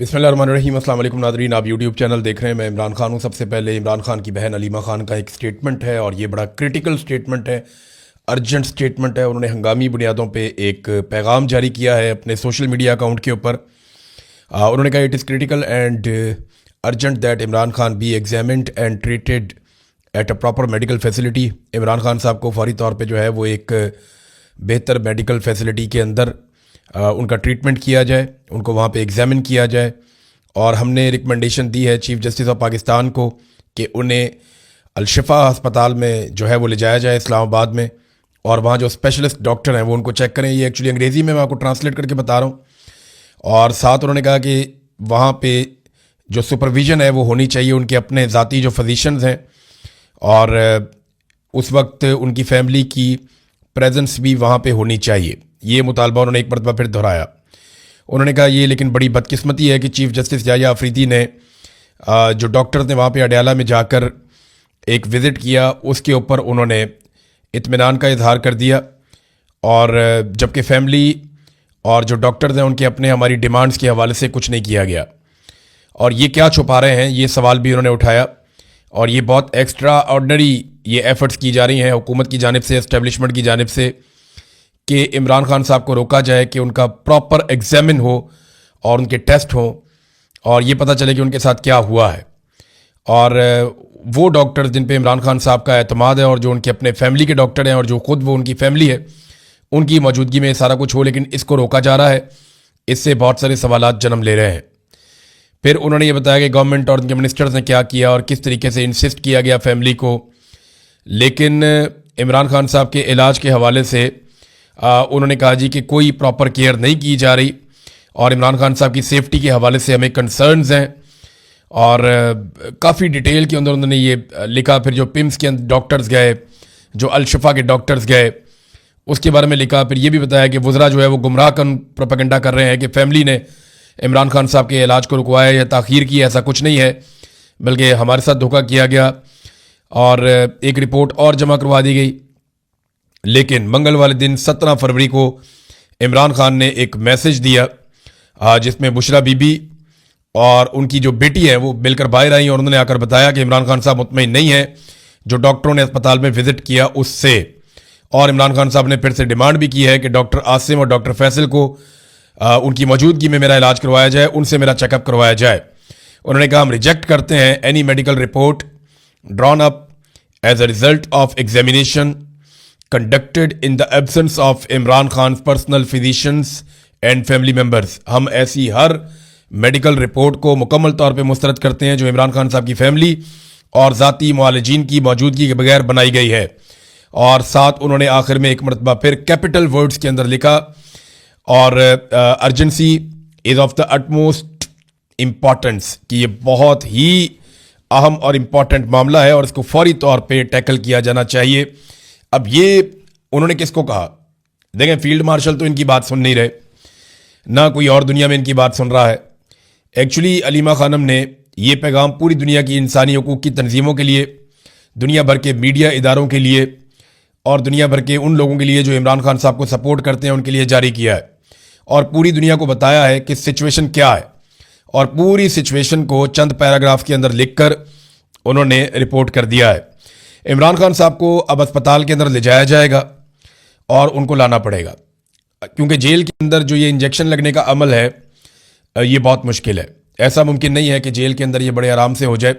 बिस्मिल्लाहिर्रहमानिर्रहीम। अस्सलाम वालेकुम नाज़रीन, आप यूट्यूब चैनल देख रहे हैं। मैं इमरान खान हूँ। सबसे पहले इमरान खान की बहन अलीमा खान का एक स्टेटमेंट है और ये बड़ा क्रिटिकल स्टेटमेंट है, अर्जेंट स्टेटमेंट है। उन्होंने हंगामी बुनियादों पे एक पैगाम जारी किया है अपने सोशल मीडिया अकाउंट के ऊपर। उन्होंने कहा it is critical and urgent that Imran Khan B examined and treated at a proper medical facility. Imran Khan साहब को फौरी तौर पर जो है वो एक बेहतर मेडिकल फैसिलिटी के अंदर उनका ट्रीटमेंट किया जाए, उनको वहाँ पे एग्जामिन किया जाए। और हमने रिकमेंडेशन दी है चीफ़ जस्टिस ऑफ पाकिस्तान को कि उन्हें अलशिफा अस्पताल में जो है वो ले जाया जाए इस्लामाबाद में, और वहाँ जो स्पेशलिस्ट डॉक्टर हैं वो उनको चेक करें। ये एक्चुअली अंग्रेज़ी में मैं आपको ट्रांसलेट करके बता रहा हूँ। और साथ उन्होंने कहा कि वहाँ पे जो सुपरविज़न है वो होनी चाहिए, उनके अपने ज़ाती जो फिजिशंस हैं, और उस वक्त उनकी फैमिली की प्रेजेंस भी वहाँ पे होनी चाहिए। ये मुतालबा उन्होंने एक मरतबा फिर दोहराया। उन्होंने कहा ये लेकिन बड़ी बदकिस्मती है कि चीफ़ जस्टिस याह्या अफरीदी ने जो डॉक्टर्स ने वहाँ पे अडयाला में जाकर एक विज़िट किया उसके ऊपर उन्होंने इत्मीनान का इजहार कर दिया, और जबकि फैमिली और जो डॉक्टर्स हैं उनके अपने हमारी डिमांड्स के हवाले से कुछ नहीं किया गया। और ये क्या छुपा रहे हैं, ये सवाल भी उन्होंने उठाया। और ये बहुत एक्स्ट्रा ऑर्डनरी ये एफ़र्ट्स की जा रही हैं हुकूमत की जानिब से, एस्टेब्लिशमेंट की जानिब से, कि इमरान खान साहब को रोका जाए कि उनका प्रॉपर एग्जामिन हो और उनके टेस्ट हों और ये पता चले कि उनके साथ क्या हुआ है। और वो डॉक्टर्स जिन पे इमरान खान साहब का एतमाद है और जो उनके अपने फैमिली के डॉक्टर हैं और जो ख़ुद वो उनकी फैमिली है, उनकी मौजूदगी में सारा कुछ हो, लेकिन इसको रोका जा रहा है। इससे बहुत सारे सवालात जन्म ले रहे हैं। फिर उन्होंने ये बताया कि गवर्नमेंट और उनके मिनिस्टर्स ने क्या किया और किस तरीके से इंसिस्ट किया गया फैमिली को। लेकिन इमरान खान साहब के इलाज के हवाले से उन्होंने कहा जी कि कोई प्रॉपर केयर नहीं की जा रही, और इमरान खान साहब की सेफ्टी के हवाले से हमें कंसर्न्स हैं। और काफ़ी डिटेल के अंदर उन्होंने ये लिखा। फिर जो पिम्स के अंदर डॉक्टर्स गए, जो अलशिफा के डॉक्टर्स गए, उसके बारे में लिखा। फिर ये भी बताया कि वज़रा जो है वो गुमराह कन प्रोपेगेंडा कर रहे हैं कि फैमिली ने इमरान खान साहब के इलाज को रुकवाया या ताख़ीर की। ऐसा कुछ नहीं है, बल्कि हमारे साथ धोखा किया गया। और एक रिपोर्ट और जमा करवा दी गई। लेकिन मंगल वाले दिन 17 फरवरी को इमरान खान ने एक मैसेज दिया जिसमें बुशरा बीबी और उनकी जो बेटी है वो मिलकर बाहर आई और उन्होंने आकर बताया कि इमरान खान साहब मुतमईन नहीं है जो डॉक्टरों ने अस्पताल में विजिट किया उससे। और इमरान खान साहब ने फिर से डिमांड भी की है कि डॉक्टर आसिम और डॉक्टर फैसल को उनकी मौजूदगी में मेरा इलाज करवाया जाए, उनसे मेरा चेकअप करवाया जाए। उन्होंने कहा हम रिजेक्ट करते हैं any medical report drawn up as a result of examination conducted in the absence of Imran Khan personal physicians and family members. हम ऐसी हर मेडिकल रिपोर्ट को मुकम्मल तौर पे मुस्तरद करते हैं जो इमरान खान साहब की फैमिली और ज़ाती मुआलजीन की मौजूदगी के बगैर बनाई गई है। और साथ उन्होंने आखिर में एक मरतबा फिर कैपिटल वर्ड्स के अंदर लिखा, और urgency is of the utmost importance, कि ये बहुत ही अहम और इम्पॉर्टेंट मामला है और इसको फौरी तौर पर टैकल किया जाना चाहिए। अब ये उन्होंने किसको कहा? देखें, फील्ड मार्शल तो इनकी बात सुन नहीं रहे, ना कोई और दुनिया में इनकी बात सुन रहा है। एक्चुअली अलीमा खानम ने ये पैगाम पूरी दुनिया की इंसानी हकूक़ की तंजीमों के लिए, दुनिया भर के मीडिया इदारों के लिए और दुनिया भर के उन लोगों के लिए जो इमरान खान साहब को सपोर्ट करते हैं उनके लिए जारी किया है, और पूरी दुनिया को बताया है कि सिचुएशन क्या है। और पूरी सिचुएशन को चंद पैराग्राफ के अंदर लिख कर उन्होंने रिपोर्ट कर दिया है। इमरान खान साहब को अब अस्पताल के अंदर ले जाया जाएगा और उनको लाना पड़ेगा, क्योंकि जेल के अंदर जो ये इंजेक्शन लगने का अमल है ये बहुत मुश्किल है। ऐसा मुमकिन नहीं है कि जेल के अंदर ये बड़े आराम से हो जाए।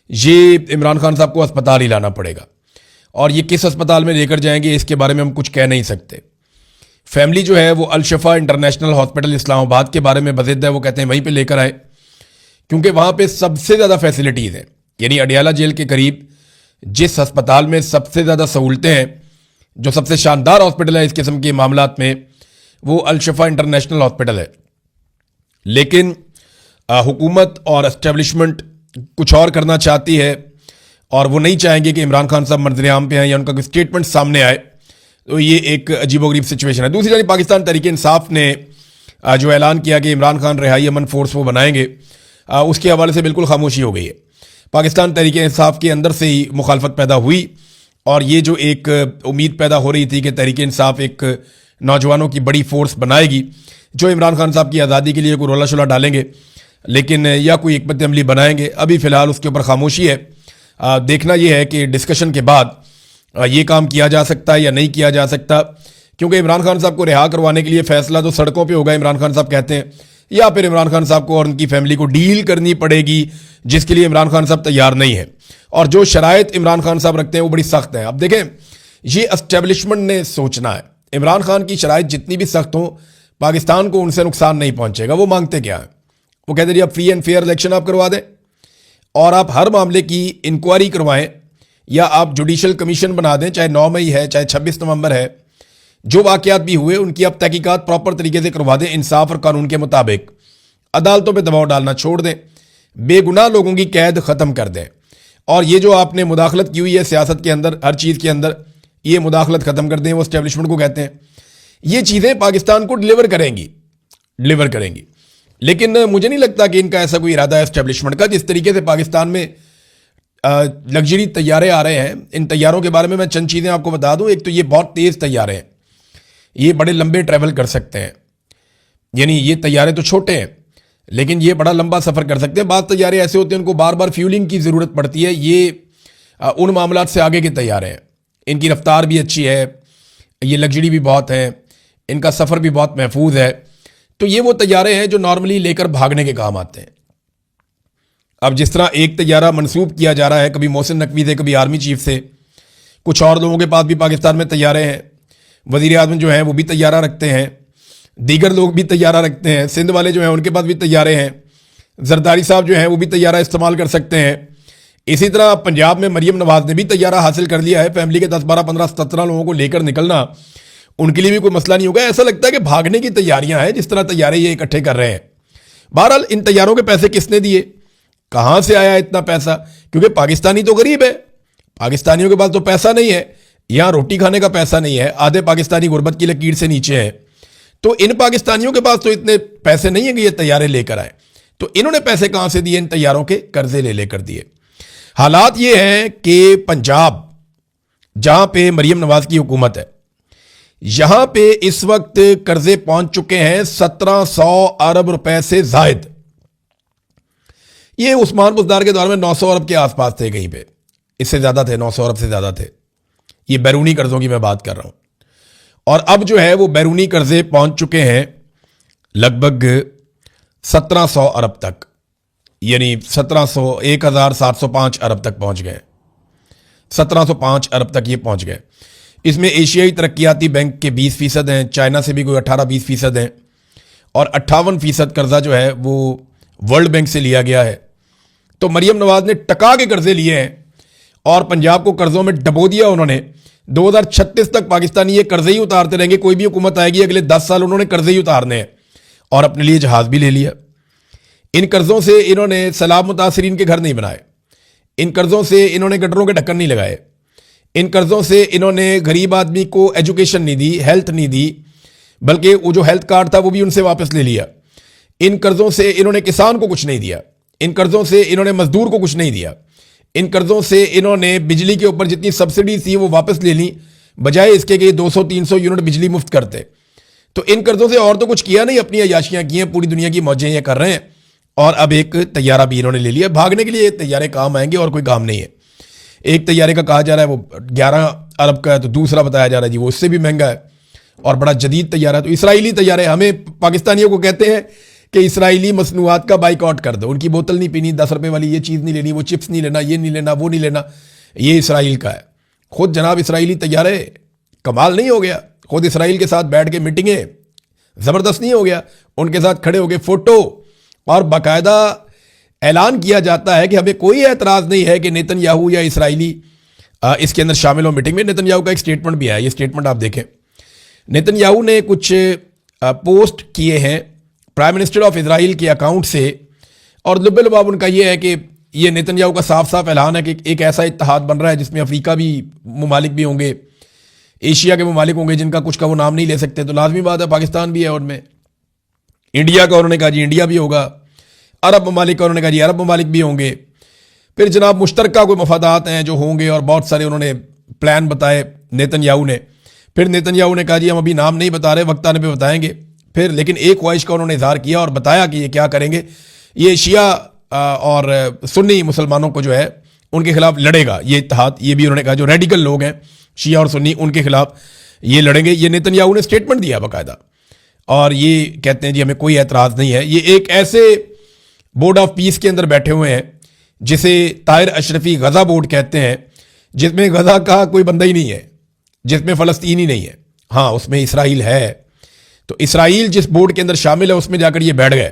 ये इमरान खान साहब को अस्पताल ही लाना पड़ेगा, और ये किस अस्पताल में लेकर जाएंगे इसके बारे में हम कुछ कह नहीं सकते। फैमिली जो है वो अलशिफा इंटरनेशनल हॉस्पिटल इस्लामाबाद के बारे में बज़िद है, वो कहते हैं वहीं पर लेकर आए, क्योंकि वहाँ पर सबसे ज़्यादा फैसिलिटीज़ हैं। यानी अडयाला जेल के करीब जिस अस्पताल में सबसे ज़्यादा सहूलतें हैं, जो सबसे शानदार हॉस्पिटल है इस किस्म के मामलात में, वो अलशिफा इंटरनेशनल हॉस्पिटल है। लेकिन हुकूमत और एस्टेब्लिशमेंट कुछ और करना चाहती है, और वो नहीं चाहेंगे कि इमरान खान साहब मंजर-ए-आम पे आए या उनका कोई स्टेटमेंट सामने आए। तो ये एक अजीबोगरीब सिचुएशन है। दूसरी जानिब पाकिस्तान तहरीक इंसाफ ने जो ऐलान किया कि इमरान खान रिहाई अमन फोर्स वो बनाएंगे, उसके हवाले से बिल्कुल खामोशी हो गई है। पाकिस्तान तहरीक इंसाफ के अंदर से ही मुखालफत पैदा हुई, और ये जो एक उम्मीद पैदा हो रही थी कि तहरीक इंसाफ एक नौजवानों की बड़ी फोर्स बनाएगी जो इमरान खान साहब की आज़ादी के लिए कोई रोला शोला डालेंगे, लेकिन या कोई हिकमत अमली बनाएंगे। अभी फ़िलहाल उसके ऊपर खामोशी है। देखना यह है कि डिस्कशन के बाद ये काम किया जा सकता है या नहीं किया जा सकता, क्योंकि इमरान खान साहब को रिहा करवाने के लिए फ़ैसला तो सड़कों पे होगा, इमरान खान साहब कहते हैं, या फिर इमरान खान साहब को और उनकी फैमिली को डील करनी पड़ेगी, जिसके लिए इमरान खान साहब तैयार नहीं है। और जो शराइत इमरान खान साहब रखते हैं वो बड़ी सख्त है। अब देखें, ये एस्टेब्लिशमेंट ने सोचना है, इमरान खान की शराइत जितनी भी सख्त हो, पाकिस्तान को उनसे नुकसान नहीं पहुंचेगा। वो मांगते क्या है? वो कहते हैं आप फ्री एंड फेयर इलेक्शन आप करवा दें और आप हर मामले की इंक्वायरी करवाएं, या आप जुडिशल कमीशन बना दें, चाहे 9 मई है चाहे 26 नवंबर है, जो वाकयात भी हुए उनकी आप तहकीकात प्रॉपर तरीके से करवा दें, इंसाफ और कानून के मुताबिक। अदालतों पे दबाव डालना छोड़ दें, बेगुनाह लोगों की कैद ख़त्म कर दें। और ये जो आपने मुदाखलत की हुई है सियासत के अंदर, हर चीज़ के अंदर, ये मुदाखलत ख़त्म कर दें। वो एस्टेब्लिशमेंट को कहते हैं ये चीज़ें पाकिस्तान को डिलीवर करेंगी। लेकिन मुझे नहीं लगता कि इनका ऐसा कोई इरादा है एस्टेब्लिशमेंट का। जिस तरीके से पाकिस्तान में लग्जरी तैयारे आ रहे हैं, इन तैयारों के बारे में मैं चंद चीज़ें आपको बता दूं। एक तो ये बहुत तेज़ तैयारे हैं, ये बड़े लंबे ट्रैवल कर सकते हैं, यानी ये तैयारे तो छोटे हैं लेकिन ये बड़ा लंबा सफ़र कर सकते हैं। बाद तैयारे ऐसे होते हैं उनको बार बार फ्यूलिंग की ज़रूरत पड़ती है। ये उन मामलात से आगे के तैयारे हैं, इनकी रफ्तार भी अच्छी है, ये लग्जरी भी बहुत है, इनका सफ़र भी बहुत महफूज है। तो ये वो तैयारे हैं जो नॉर्मली लेकर भागने के काम आते हैं। अब जिस तरह एक तैयारा मंसूब किया जा रहा है, कभी मोहसिन नकवी से, कभी आर्मी चीफ से, कुछ और लोगों के पास भी पाकिस्तान में तैयारे हैं। वज़ीर आज़म जो हैं वो भी तैयारा रखते हैं, दीगर लोग भी तैयारा रखते हैं, सिंध वाले जो हैं उनके पास भी तैयारे हैं, जरदारी साहब जो हैं वो भी तैयारा इस्तेमाल कर सकते हैं। इसी तरह पंजाब में मरीम नवाज़ ने भी तैयारा हासिल कर लिया है। फैमिली के 10, 12, 15, 17 लोगों को लेकर निकलना उनके लिए भी कोई मसला नहीं होगा। ऐसा लगता है कि भागने की तैयारियां हैं, जिस तरह तैयारे ये इकट्ठे कर रहे हैं। बहरहाल इन तैयारों के पैसे किसने दिए, कहां से आया इतना पैसा? क्योंकि पाकिस्तानी तो गरीब है, पाकिस्तानियों के पास तो पैसा नहीं है, यहां रोटी खाने का पैसा नहीं है, आधे पाकिस्तानी गुर्बत की लकीर से नीचे है। तो इन पाकिस्तानियों के पास तो इतने पैसे नहीं है कि ये तैयारे लेकर आए। तो इन्होंने पैसे कहां से दिए? इन तैयारों के कर्जे ले लेकर दिए। हालात ये हैं कि पंजाब, जहां पे मरीम नवाज की हुकूमत है, यहां पे इस वक्त कर्जे पहुंच चुके हैं 1700 अरब रुपए से जायद। ये उस्मान बुज़दार के दौर में 900 अरब के आसपास थे, कहीं पे इससे ज्यादा थे, 900 अरब से ज्यादा थे। ये बैरूनी कर्जों की मैं बात कर रहा हूं। और अब जो है वो बैरूनी कर्जे पहुंच चुके हैं लगभग 1700 अरब तक, यानी 1705 अरब तक पहुंच गए। 1705 अरब तक ये पहुंच गए। इसमें एशियाई तरक्याती बैंक के 20% हैं, चाइना से भी कोई 18-20% हैं, और 58% कर्जा जो है वो वर्ल्ड बैंक से लिया गया है। तो मरीम नवाज ने टका के कर्जे लिए हैं और पंजाब को कर्जों में डबो दिया उन्होंने। 2036 तक पाकिस्तानी ये कर्जे ही उतारते रहेंगे। कोई भी हुकूमत आएगी अगले 10 साल उन्होंने कर्जे ही उतारने हैं, और अपने लिए जहाज भी ले लिया। इन कर्जों से इन्होंने सैलाब मुतासरीन के घर नहीं बनाए, इन कर्जों से इन्होंने गटरों के ढक्कन नहीं लगाए, इन कर्जों से इन्होंने गरीब आदमी को एजुकेशन नहीं दी, हेल्थ नहीं दी, बल्कि वो जो हेल्थ कार्ड था वो भी उनसे वापस ले लिया। इन कर्जों से इन्होंने किसान को कुछ नहीं दिया, इन कर्जों से इन्होंने मजदूर को कुछ नहीं दिया, इन कर्जों से इन्होंने बिजली के ऊपर जितनी सब्सिडी थी वो वापस ले ली, बजाय इसके कि 200-300 यूनिट बिजली मुफ्त करते। तो इन कर्जों से और तो कुछ किया नहीं, अपनी अयाशियां की हैं, पूरी दुनिया की मौजें ये कर रहे हैं। और अब एक तैयारा भी इन्होंने ले लिया। भागने के लिए तैयारे काम आएंगे और कोई काम नहीं है। एक तैयारे का कहा जा रहा है वो 11 अरब का है, तो दूसरा बताया जा रहा है जी वो उससे भी महंगा है और बड़ा जदीद तैयारा है। तो इसराइली तैयारे, हमें पाकिस्तानियों को कहते हैं कि इसराइली मसनूआत का बाइकआउट कर दो, उनकी बोतल नहीं पीनी, 10 रुपए वाली ये चीज़ नहीं लेनी, वो चिप्स नहीं लेना, ये नहीं लेना, वो नहीं लेना, ये इसराइल का है। खुद जनाब इसराइली तैयारे, कमाल नहीं हो गया? खुद इसराइल के साथ बैठ के मीटिंगें, ज़बरदस्त नहीं हो गया? उनके साथ खड़े हो गए, फोटो, और बाकायदा ऐलान किया जाता है कि हमें कोई एतराज़ नहीं है कि नेतन्याहू या इसराइली इसके अंदर शामिल हो मीटिंग में। नेतन्याहू का एक स्टेटमेंट भी आया, ये स्टेटमेंट आप देखें। नेतन्याहू ने कुछ पोस्ट किए हैं प्राइम मिनिस्टर ऑफ इजराइल के अकाउंट से, और लुब्बे-लुबाब उनका ये है कि ये नेतन्याहू का साफ साफ ऐलान है कि एक ऐसा इत्तेहाद बन रहा है जिसमें अफ्रीका भी ममालिक भी होंगे, एशिया के ममालिक होंगे जिनका कुछ का वो नाम नहीं ले सकते, तो लाजमी बात है पाकिस्तान भी है उनमें। इंडिया का उन्होंने कहा जी इंडिया भी होगा, अरब ममालिक का उन्होंने कहा जी अरब ममालिक भी होंगे। फिर जनाब मुश्तरका कोई मफादात हैं जो होंगे, और बहुत सारे उन्होंने प्लान बताए नेतन्याहू ने। फिर नेतन्याहू ने कहा जी हम अभी नाम नहीं बता रहे, वक्त आने पे बताएंगे। फिर लेकिन एक ख्वाहिश का उन्होंने इजहार किया और बताया कि ये क्या करेंगे, ये शिया और सुन्नी मुसलमानों को जो है उनके खिलाफ लड़ेगा ये इत्तेहाद। ये भी उन्होंने कहा जो रेडिकल लोग हैं शिया और सुन्नी उनके खिलाफ ये लड़ेंगे। ये नेतन्याहू ने स्टेटमेंट दिया बाकायदा, और ये कहते हैं जी हमें कोई एतराज़ नहीं है। ये एक ऐसे बोर्ड ऑफ पीस के अंदर बैठे हुए हैं जिसे ताहिर अशरफी गज़ा बोर्ड कहते हैं, जिसमें गज़ा का कोई बंदा ही नहीं है, जिसमें फ़लस्तीन ही नहीं है। हाँ, उसमें इसराइल है, तो इसराइल जिस बोर्ड के अंदर शामिल है उसमें जाकर ये बैठ गए,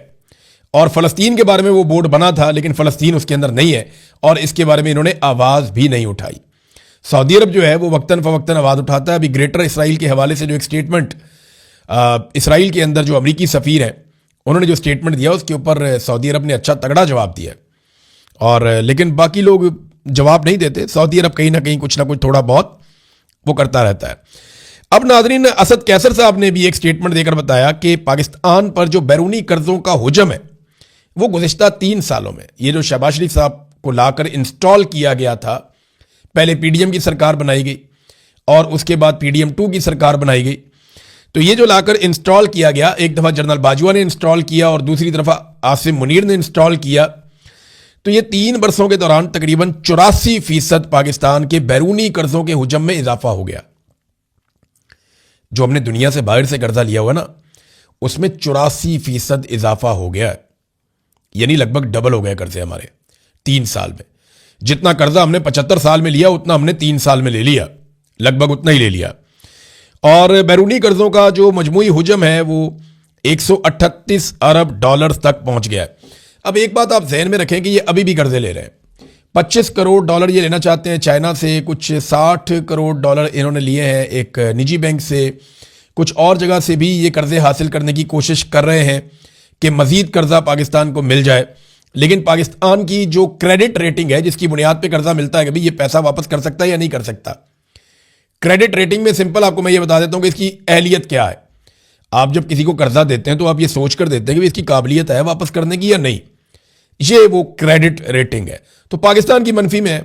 और फ़लस्तीन के बारे में वो बोर्ड बना था लेकिन फ़लस्तीन उसके अंदर नहीं है, और इसके बारे में इन्होंने आवाज़ भी नहीं उठाई। सऊदी अरब जो है वो वक्तन फ़वक्तन आवाज़ उठाता है। अभी ग्रेटर इसराइल के हवाले से जो एक स्टेटमेंट इसराइल के अंदर जो अमरीकी सफ़ीर हैं उन्होंने जो स्टेटमेंट दिया उसके ऊपर सऊदी अरब ने अच्छा तगड़ा जवाब दिया, और लेकिन बाकी लोग जवाब नहीं देते। सऊदी अरब कहीं ना कुछ थोड़ा बहुत वो करता रहता है। अब नाज़रीन, असद कैसर साहब ने भी एक स्टेटमेंट देकर बताया कि पाकिस्तान पर जो बैरूनी कर्जों का हुजम है वो गुज़िश्ता 3 सालों में, ये जो शहबाज शरीफ साहब को लाकर इंस्टॉल किया गया था, पहले पीडीएम की सरकार बनाई गई और उसके बाद पीडीएम 2 की सरकार बनाई गई, तो ये जो लाकर इंस्टॉल किया गया, एक दफ़ा जनरल बाजवा ने इंस्टॉल किया और दूसरी तरफ आसिम मुनीर ने इंस्टॉल किया, तो ये 3 बरसों के दौरान तकरीबन 84% पाकिस्तान के बैरूनी कर्जों के हुजम में इजाफा हो गया। जो हमने दुनिया से बाहर से कर्जा लिया हुआ ना, उसमें 84% इजाफा हो गया, यानी लगभग डबल हो गए कर्जे हमारे 3 साल में। जितना कर्जा हमने 75 साल में लिया उतना हमने 3 साल में ले लिया, लगभग उतना ही ले लिया। और बैरूनी कर्जों का जो मजमूई हुजम है वो 138 अरब डॉलर तक पहुंच गया है। अब एक बात आप जहन में रखें कि ये अभी भी कर्जे ले रहे हैं। 25 करोड़ डॉलर ये लेना चाहते हैं चाइना से, कुछ 60 करोड़ डॉलर इन्होंने लिए हैं एक निजी बैंक से, कुछ और जगह से भी ये कर्जे हासिल करने की कोशिश कर रहे हैं कि मजीद कर्जा पाकिस्तान को मिल जाए। लेकिन पाकिस्तान की जो क्रेडिट रेटिंग है, जिसकी बुनियाद पे कर्जा मिलता है कि भाई ये पैसा वापस कर सकता है या नहीं कर सकता, क्रेडिट रेटिंग में सिंपल आपको मैं ये बता देता हूं कि इसकी अहलियत क्या है। आप जब किसी को कर्जा देते हैं तो आप ये सोच कर देते हैं कि इसकी काबिलियत है वापस करने की या नहीं, ये वो क्रेडिट रेटिंग है। तो पाकिस्तान की मनफी में है,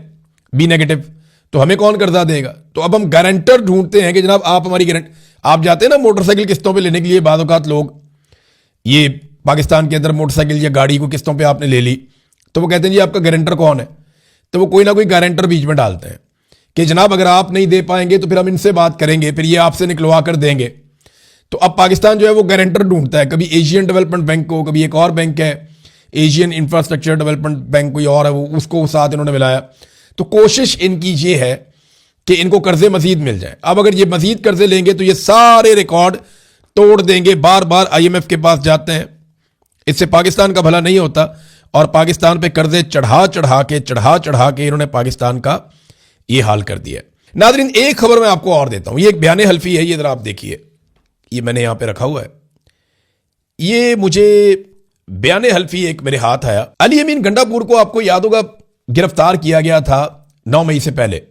बी नेगेटिव, तो हमें कौन कर्जा देगा? तो अब हम गारंटर ढूंढते हैं कि जनाब आप हमारी गारंटी, आप जाते हैं ना मोटरसाइकिल किस्तों पे लेने के लिए, बाद औकात लोग ये पाकिस्तान के अंदर मोटरसाइकिल या गाड़ी को किस्तों पे आपने ले ली, तो वो कहते हैं जी आपका गारंटर कौन है, तो वो कोई ना कोई गारंटर बीच में डालते हैं कि जनाब अगर आप नहीं दे पाएंगे तो फिर हम इनसे बात करेंगे, फिर ये आपसे निकलवा कर देंगे। तो अब पाकिस्तान जो है वो गारंटर ढूंढता है, कभी एशियन डेवलपमेंट बैंक को, कभी एक और बैंक है एशियन इंफ्रास्ट्रक्चर डेवलपमेंट बैंक कोई और है, वो उसको साथ इन्होंने मिलाया। तो कोशिश इनकी ये है कि इनको कर्जे मजीद मिल जाए। अब अगर ये मजीद कर्जे लेंगे तो ये सारे रिकॉर्ड तोड़ देंगे, बार बार IMF के पास जाते हैं, इससे पाकिस्तान का भला नहीं होता। और पाकिस्तान पे कर्जे चढ़ा चढ़ा के इन्होंने पाकिस्तान का ये हाल कर दिया। नाज़रीन, एक खबर मैं आपको और देता हूं, ये एक बयान हल्फी है, ये जरा आप देखिए, ये मैंने यहां पे रखा हुआ है। ये मुझे बयान हल्फी एक मेरे हाथ आया। अली अमीन गंडापुर को आपको याद होगा गिरफ्तार किया गया था 9 मई से पहले,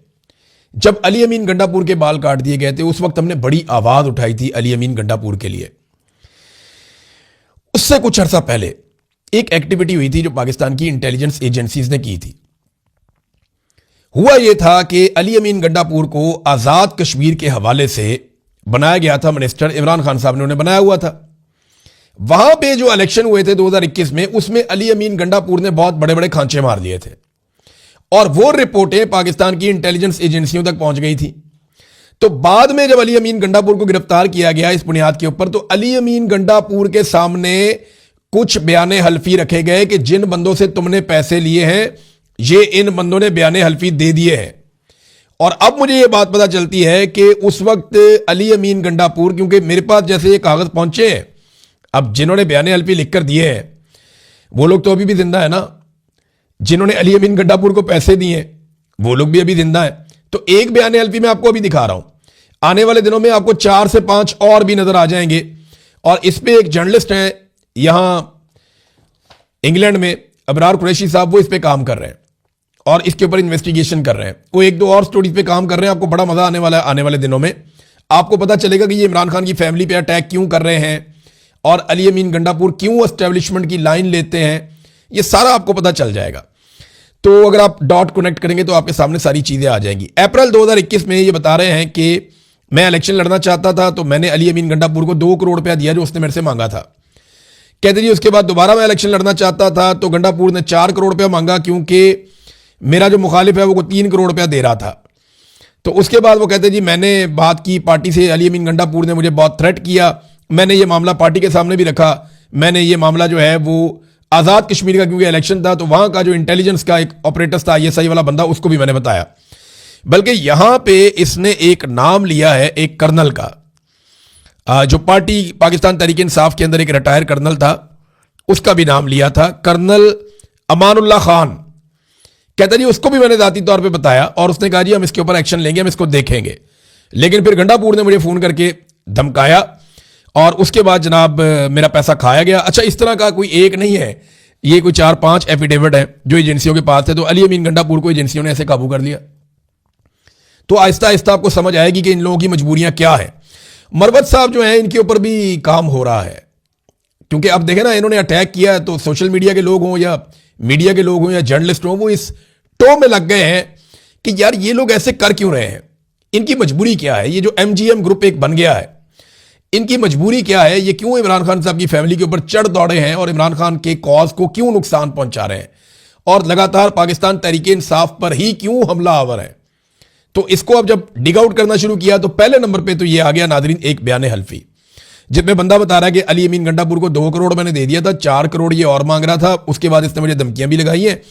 जब अली अमीन गंडापुर के बाल काट दिए गए थे। उस वक्त हमने बड़ी आवाज उठाई थी अली अमीन गंडापुर के लिए। उससे कुछ अरसा पहले एक एक्टिविटी हुई थी जो पाकिस्तान की इंटेलिजेंस एजेंसीज ने की थी। हुआ यह था कि अली अमीन गंडापुर को आजाद कश्मीर के हवाले से बनाया गया था, मिनिस्टर इमरान खान साहब ने उन्हें बनाया हुआ था। वहां पे जो इलेक्शन हुए थे 2021 में, उसमें अली अमीन गंडापुर ने बहुत बड़े बड़े खांचे मार लिए थे, और वो रिपोर्टें पाकिस्तान की इंटेलिजेंस एजेंसियों तक पहुंच गई थी। तो बाद में जब अली अमीन गंडापुर को गिरफ्तार किया गया इस बुनियाद के ऊपर, तो अली अमीन गंडापुर के सामने कुछ बयाने हल्फी रखे गए कि जिन बंदों से तुमने पैसे लिए हैं ये इन बंदों ने बयाने हल्फी दे दिए हैं। और अब मुझे ये बात पता चलती है कि उस वक्त अली अमीन गंडापुर, क्योंकि मेरे पास जैसे ये कागज पहुंचे हैं, अब जिन्होंने बयाने हल्फी लिखकर दिए हैं वो लोग तो अभी भी जिंदा है ना, जिन्होंने अली अमीन गंडापुर को पैसे दिए वो लोग भी अभी जिंदा है। तो एक बयाने हल्फी मैं आपको अभी दिखा रहा हूं, आने वाले दिनों में आपको 4 से 5 और भी नजर आ जाएंगे। और इस पे एक जर्नलिस्ट है यहां इंग्लैंड में, अबरार कुरैशी साहब, वो इस पे काम कर रहे हैं और इसके ऊपर इन्वेस्टिगेशन कर रहे हैं। वो 1-2 और स्टोरीज पे काम कर रहे हैं। आपको बड़ा मजा आने वाला है आने वाले दिनों में, आपको पता चलेगा कि ये इमरान खान की फैमिली पे अटैक क्यों कर रहे हैं और अली अमीन गंडापुर क्यों एस्टेब्लिशमेंट की लाइन लेते हैं, ये सारा आपको पता चल जाएगा। तो अगर आप डॉट कनेक्ट करेंगे तो आपके सामने सारी चीजें आ जाएंगी। अप्रैल 2021 में ये बता रहे हैं कि मैं इलेक्शन लड़ना चाहता था, तो मैंने अली अमीन गंडापुर को 2 करोड़ रुपया दिया जो उसने मेरे से मांगा था कहते जी उसके बाद दोबारा मैं इलेक्शन लड़ना चाहता था तो गंडापुर ने 4 करोड़ रुपया मांगा, क्योंकि मेरा जो मुखालिफ है वो 3 करोड़ रुपया दे रहा था। तो उसके बाद वो कहते जी मैंने बात की पार्टी से, अली अमीन गंडापुर ने मुझे बहुत थ्रेट किया, मैंने ये मामला पार्टी के सामने भी रखा, मैंने ये मामला जो है वो आज़ाद कश्मीर का, क्योंकि इलेक्शन था तो वहाँ का जो इंटेलिजेंस का एक ऑपरेटर्स था ISI वाला बंदा, उसको भी मैंने बताया। बल्कि यहाँ पे इसने एक नाम लिया है एक कर्नल का, जो पार्टी पाकिस्तान तहरीक इंसाफ के अंदर एक रिटायर कर्नल था, उसका भी नाम लिया था, कर्नल अमानुल्लाह खान। कहता जी उसको भी मैंने ज़ाती तौर पे बताया और उसने कहा जी हम इसके ऊपर एक्शन लेंगे, हम इसको देखेंगे। लेकिन फिर गंडापुर ने मुझे फ़ोन करके धमकाया और उसके बाद जनाब मेरा पैसा खाया गया। अच्छा, इस तरह का कोई एक नहीं है, ये कोई 4-5 एफिडेविट हैं जो एजेंसियों के पास थे। तो अली अमीन गंडापुर को एजेंसियों ने ऐसे काबू कर लिया। तो आहिस्ता आहिस्ता आपको समझ आएगी कि इन लोगों की मजबूरियां क्या है। मरवत साहब जो हैं इनके ऊपर भी काम हो रहा है, क्योंकि अब देखें ना, इन्होंने अटैक किया है तो सोशल मीडिया के लोग हों या मीडिया के लोग हों या जर्नलिस्ट हों, वो इस टो में लग गए हैं कि यार ये लोग ऐसे कर क्यों रहे हैं, इनकी मजबूरी क्या है। ये जो MGM ग्रुप एक बन गया है, इनकी मजबूरी क्या है, ये क्यों इमरान खान साहब की फैमिली के ऊपर चढ़ दौड़े हैं और इमरान खान के कॉज को क्यों नुकसान पहुंचा रहे हैं और लगातार पाकिस्तान तहरीक इंसाफ पर ही क्यों हमला आवर है। तो इसको अब जब डिग आउट करना शुरू किया तो पहले नंबर पे तो ये आ गया नादरीन एक बयान हल्फी, जिसमें बंदा बता रहा है कि अली अमीन गंडापुर को 2 करोड़ मैंने दे दिया था, 4 करोड़ ये और मांग रहा था। उसके बाद इसने मुझे धमकियां भी लगाई हैं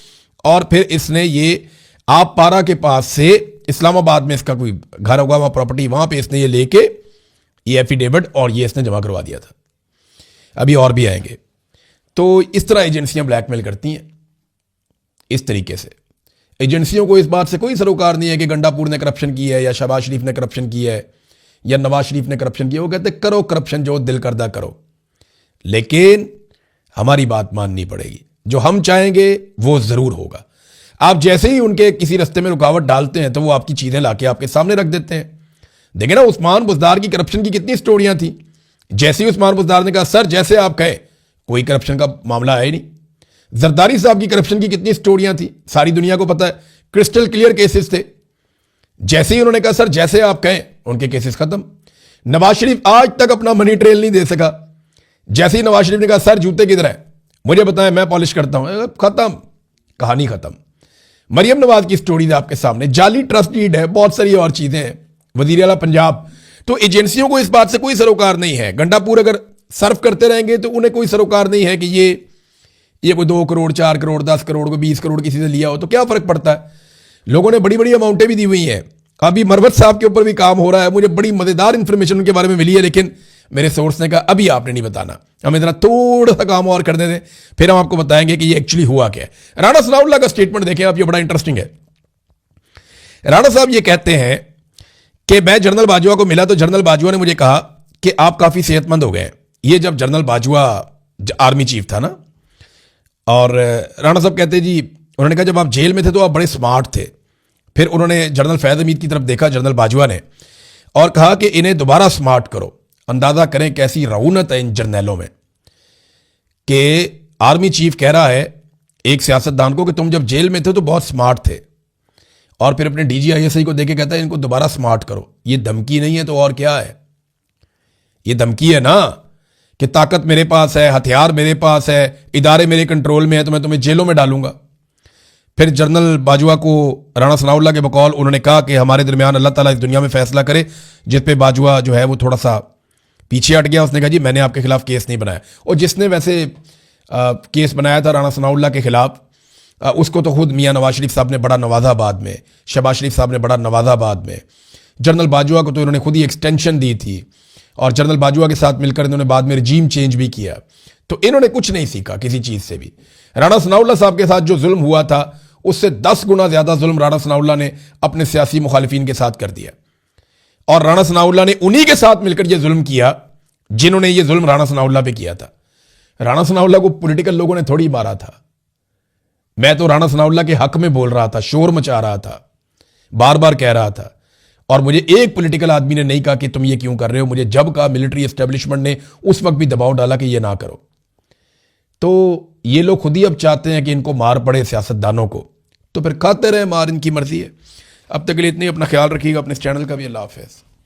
और फिर इसने ये आप पारा के पास से इस्लामाबाद में इसका कोई घर होगा, वहां प्रॉपर्टी, वहां पे इसने ये लेके ये एफिडेविट और ये इसने जमा करवा दिया था। अभी और भी आएंगे। तो इस तरह एजेंसियां ब्लैकमेल करती हैं। इस तरीके से एजेंसियों को इस बात से कोई सरोकार नहीं है कि गंडापुर ने करप्शन की है या शहबाज शरीफ ने करप्शन की है या नवाज शरीफ ने करप्शन किया। वो कहते करो करप्शन, जो दिल करदा करो, लेकिन हमारी बात माननी पड़ेगी, जो हम चाहेंगे वो जरूर होगा। आप जैसे ही उनके किसी रास्ते में रुकावट डालते हैं तो वो आपकी चीजें लाके आपके सामने रख देते हैं। देखें ना, उस्मान बुज़दार की करप्शन की कितनी स्टोरियां थी। जैसे ही उस्मान बुज़दार ने कहा सर जैसे आप कहे, कोई करप्शन का मामला है ही नहीं। जरदारी साहब की करप्शन की कितनी स्टोरियां थी, सारी दुनिया को पता है, क्रिस्टल क्लियर केसेस थे। जैसे ही उन्होंने कहा सर जैसे आप कहें, उनके केसेस खत्म। नवाज शरीफ आज तक अपना मनी ट्रेल नहीं दे सका। जैसे ही नवाज शरीफ ने कहा सर जूते किधर है, मुझे बताएं मैं पॉलिश करता हूं, खत्म, कहानी खत्म। मरियम नवाज की स्टोरी आपके सामने, जाली ट्रस्ट डीड है, बहुत सारी और चीजें हैं, वजीर आला पंजाब। तो एजेंसियों को इस बात से कोई सरोकार नहीं है। गंडापुर अगर सर्व करते रहेंगे तो उन्हें कोई सरोकार नहीं है कि ये कोई 2 करोड़ 4 करोड़ 10 करोड़ को 20 करोड़ किसी से लिया हो तो क्या फर्क पड़ता है। लोगों ने बड़ी बड़ी अमाउंटें भी दी हुई हैं। अभी मरवत साहब के ऊपर भी काम हो रहा है। मुझे बड़ी मजेदार इंफॉर्मेशन उनके बारे में मिली है, लेकिन मेरे सोर्स ने कहा अभी आपने नहीं बताना, हमें जरा थोड़ा सा काम और करने दें, फिर हम आपको बताएंगे कि ये एक्चुअली हुआ क्या है। राणा सनाउल्लाह का स्टेटमेंट देखें आप, ये बड़ा इंटरेस्टिंग है। राणा साहब ये कहते हैं कि मैं जनरल बाजवा को मिला तो जनरल बाजवा ने मुझे कहा कि आप काफी सेहतमंद हो गए। ये जब जनरल बाजवा आर्मी चीफ था ना, और राणा साहब कहते जी, उन्होंने कहा जब आप जेल में थे तो आप बड़े स्मार्ट थे। फिर उन्होंने जनरल फैज हमीद की तरफ देखा, जनरल बाजवा ने, और कहा कि इन्हें दोबारा स्मार्ट करो। अंदाजा करें कैसी रऊनत है इन जर्नैलों में कि आर्मी चीफ कह रहा है एक सियासतदान को कि तुम जब जेल में थे तो बहुत स्मार्ट थे, और फिर अपने DGISI को देके कहता है इनको दोबारा स्मार्ट करो। ये धमकी नहीं है तो और क्या है? ये धमकी है ना कि ताकत मेरे पास है, हथियार मेरे पास है, इदारे मेरे कंट्रोल में है, तो मैं तुम्हें जेलों में डालूंगा। फिर जनरल बाजवा को राणा सनाउल्लाह के बकौल उन्होंने कहा कि हमारे दरमियान अल्लाह ताला इस दुनिया में फैसला करे, जिस पे बाजवा जो है वो थोड़ा सा पीछे हट गया। उसने कहा जी मैंने आपके खिलाफ केस नहीं बनाया। और जिसने वैसे केस बनाया था राणा सनाउल्लाह के खिलाफ, उसको तो खुद मियाँ नवाज शरीफ साहब ने बड़ा नवाजा बाद में, शहबाज शरीफ साहब ने बड़ा नवाजा बाद में। जनरल बाजवा को तो इन्होंने खुद ही एक्सटेंशन दी थी, और जनरल बाजवा के साथ मिलकर इन्होंने बाद में रजीम चेंज भी किया। तो इन्होंने कुछ नहीं सीखा किसी चीज से भी। राणा सनाउल्लाह साहब के साथ जो जुल्म हुआ था उससे 10 गुना ज्यादा जुल्म राणा सनाउल्लाह ने अपने सियासी मुखालिफिन के साथ कर दिया, और राणा सनाउल्लाह ने उन्हीं के साथ मिलकर यह जुल्म किया जिन्होंने ये जुल्म राणा सनाउल्लाह पे किया था। राणा सनाउल्लाह को पॉलिटिकल लोगों ने थोड़ी मारा था। मैं तो राणा सनाउल्लाह के हक में बोल रहा था, शोर मचा रहा था, बार बार कह रहा था, और मुझे एक पॉलिटिकल आदमी ने नहीं कहा कि तुम ये क्यों कर रहे हो। मुझे जब कहा मिलिट्री एस्टेब्लिशमेंट ने उस वक्त भी दबाव डाला कि ये ना करो। तो ये लोग खुद ही अब चाहते हैं कि इनको मार पड़े सियासतदानों को, तो फिर खाते रहे मार, इनकी मर्जी है। अब तक के लिए इतनी, अपना ख्याल रखिएगा, अपने इस चैनल का भी। अल्लाह हाफिज़।